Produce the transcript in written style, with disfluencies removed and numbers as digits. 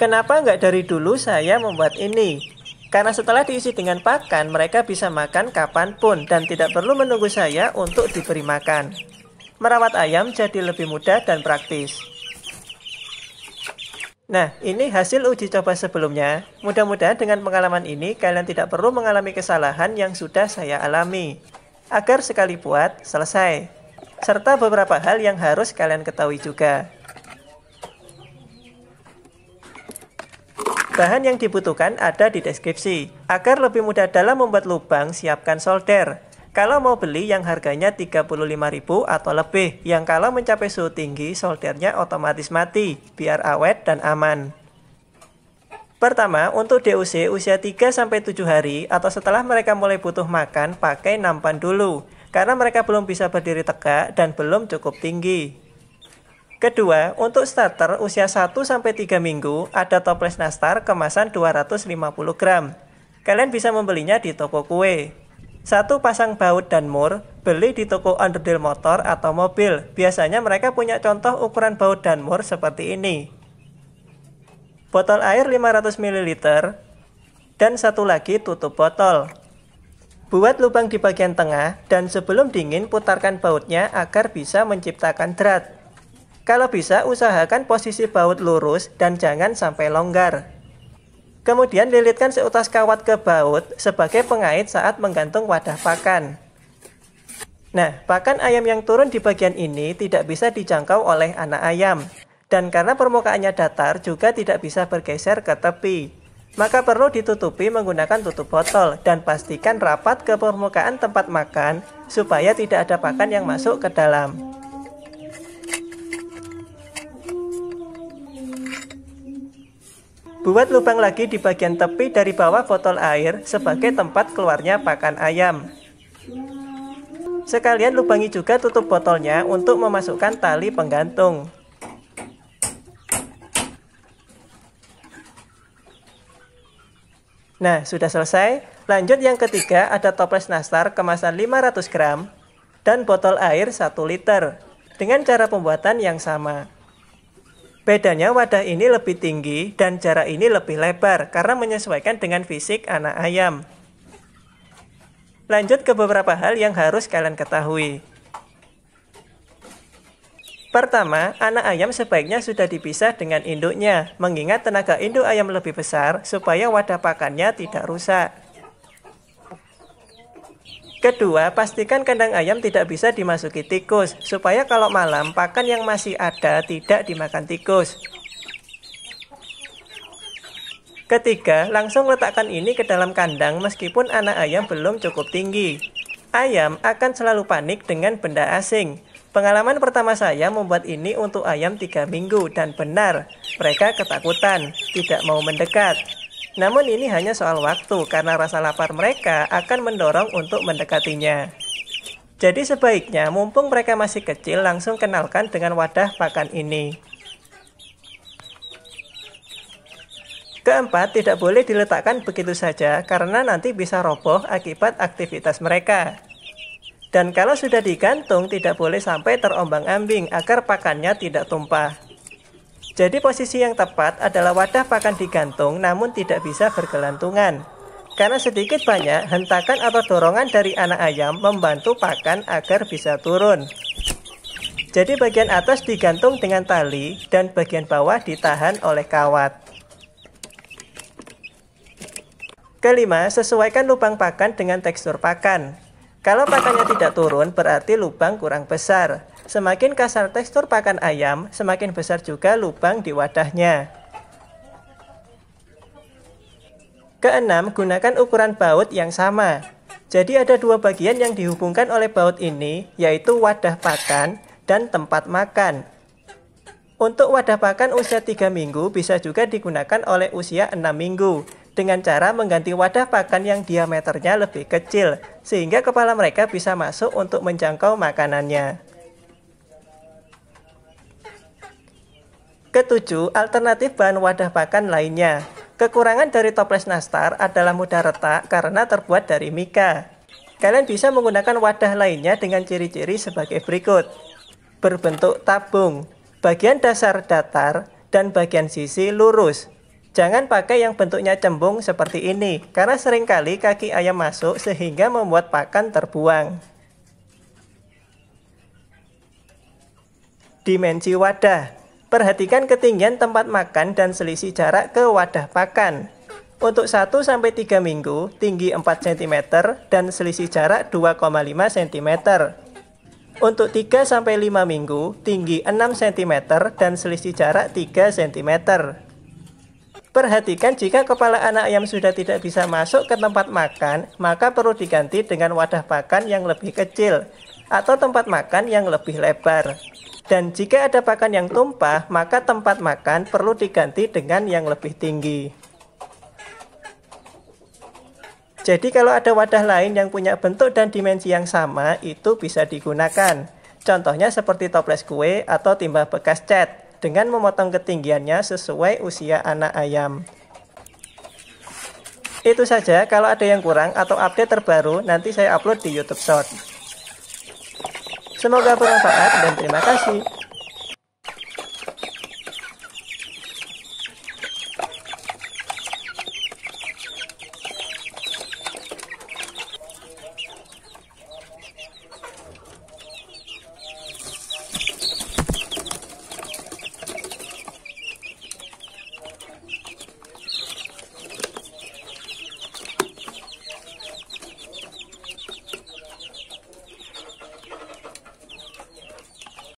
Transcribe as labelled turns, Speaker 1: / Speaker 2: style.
Speaker 1: Kenapa nggak dari dulu saya membuat ini? Karena setelah diisi dengan pakan, mereka bisa makan kapanpun dan tidak perlu menunggu saya untuk diberi makan. Merawat ayam jadi lebih mudah dan praktis. Nah, ini hasil uji coba sebelumnya. Mudah-mudahan dengan pengalaman ini kalian tidak perlu mengalami kesalahan yang sudah saya alami. Agar sekali buat, selesai. Serta beberapa hal yang harus kalian ketahui juga. Bahan yang dibutuhkan ada di deskripsi. Agar lebih mudah dalam membuat lubang, siapkan solder. Kalau mau beli yang harganya 35.000 atau lebih, yang kalau mencapai suhu tinggi, soldernya otomatis mati, biar awet dan aman. Pertama, untuk DUC usia 3-7 hari atau setelah mereka mulai butuh makan, pakai nampan dulu, karena mereka belum bisa berdiri tegak dan belum cukup tinggi. Kedua, untuk starter usia 1-3 minggu, ada toples nastar kemasan 250 gram. Kalian bisa membelinya di toko kue. 1 pasang baut dan mur, beli di toko onderdil motor atau mobil. Biasanya mereka punya contoh ukuran baut dan mur seperti ini. Botol air 500 ml, dan satu lagi tutup botol. Buat lubang di bagian tengah, dan sebelum dingin putarkan bautnya agar bisa menciptakan drat. Kalau bisa, usahakan posisi baut lurus dan jangan sampai longgar. Kemudian lilitkan seutas kawat ke baut sebagai pengait saat menggantung wadah pakan. Nah, pakan ayam yang turun di bagian ini tidak bisa dijangkau oleh anak ayam. Dan karena permukaannya datar juga tidak bisa bergeser ke tepi. Maka perlu ditutupi menggunakan tutup botol dan pastikan rapat ke permukaan tempat makan supaya tidak ada pakan yang masuk ke dalam. Buat lubang lagi di bagian tepi dari bawah botol air sebagai tempat keluarnya pakan ayam. Sekalian lubangi juga tutup botolnya untuk memasukkan tali penggantung. Nah, sudah selesai. Lanjut yang ketiga, ada toples nastar kemasan 500 gram dan botol air 1 liter dengan cara pembuatan yang sama. Bedanya wadah ini lebih tinggi dan jarak ini lebih lebar karena menyesuaikan dengan fisik anak ayam. Lanjut ke beberapa hal yang harus kalian ketahui. Pertama, anak ayam sebaiknya sudah dipisah dengan induknya, mengingat tenaga induk ayam lebih besar supaya wadah pakannya tidak rusak. Kedua, pastikan kandang ayam tidak bisa dimasuki tikus, supaya kalau malam pakan yang masih ada tidak dimakan tikus. Ketiga, langsung letakkan ini ke dalam kandang meskipun anak ayam belum cukup tinggi. Ayam akan selalu panik dengan benda asing. Pengalaman pertama saya membuat ini untuk ayam 3 minggu dan benar, mereka ketakutan, tidak mau mendekat. Namun ini hanya soal waktu karena rasa lapar mereka akan mendorong untuk mendekatinya. Jadi sebaiknya mumpung mereka masih kecil langsung kenalkan dengan wadah pakan ini. Keempat, tidak boleh diletakkan begitu saja karena nanti bisa roboh akibat aktivitas mereka. Dan kalau sudah digantung tidak boleh sampai terombang-ambing agar pakannya tidak tumpah. Jadi posisi yang tepat adalah wadah pakan digantung namun tidak bisa bergelantungan. Karena sedikit banyak hentakan atau dorongan dari anak ayam membantu pakan agar bisa turun. Jadi bagian atas digantung dengan tali dan bagian bawah ditahan oleh kawat. Kelima, sesuaikan lubang pakan dengan tekstur pakan. Kalau pakannya tidak turun berarti lubang kurang besar. Semakin kasar tekstur pakan ayam, semakin besar juga lubang di wadahnya. Keenam, gunakan ukuran baut yang sama. Jadi ada 2 bagian yang dihubungkan oleh baut ini, yaitu wadah pakan dan tempat makan. Untuk wadah pakan usia 3 minggu bisa juga digunakan oleh usia 6 minggu. Dengan cara mengganti wadah pakan yang diameternya lebih kecil, sehingga kepala mereka bisa masuk untuk menjangkau makanannya. Ketujuh, alternatif bahan wadah pakan lainnya. Kekurangan dari toples nastar adalah mudah retak karena terbuat dari mika. Kalian bisa menggunakan wadah lainnya dengan ciri-ciri sebagai berikut. Berbentuk tabung, bagian dasar datar, dan bagian sisi lurus. Jangan pakai yang bentuknya cembung seperti ini, karena seringkali kaki ayam masuk sehingga membuat pakan terbuang. Dimensi wadah. Perhatikan ketinggian tempat makan dan selisih jarak ke wadah pakan. Untuk 1-3 minggu, tinggi 4 cm dan selisih jarak 2,5 cm. Untuk 3-5 minggu, tinggi 6 cm dan selisih jarak 3 cm. Perhatikan jika kepala anak ayam sudah tidak bisa masuk ke tempat makan, maka perlu diganti dengan wadah pakan yang lebih kecil atau tempat makan yang lebih lebar. Dan jika ada pakan yang tumpah, maka tempat makan perlu diganti dengan yang lebih tinggi. Jadi kalau ada wadah lain yang punya bentuk dan dimensi yang sama, itu bisa digunakan. Contohnya seperti toples kue atau timah bekas cat, dengan memotong ketinggiannya sesuai usia anak ayam. Itu saja, kalau ada yang kurang atau update terbaru, nanti saya upload di YouTube Short. Semoga bermanfaat dan terima kasih.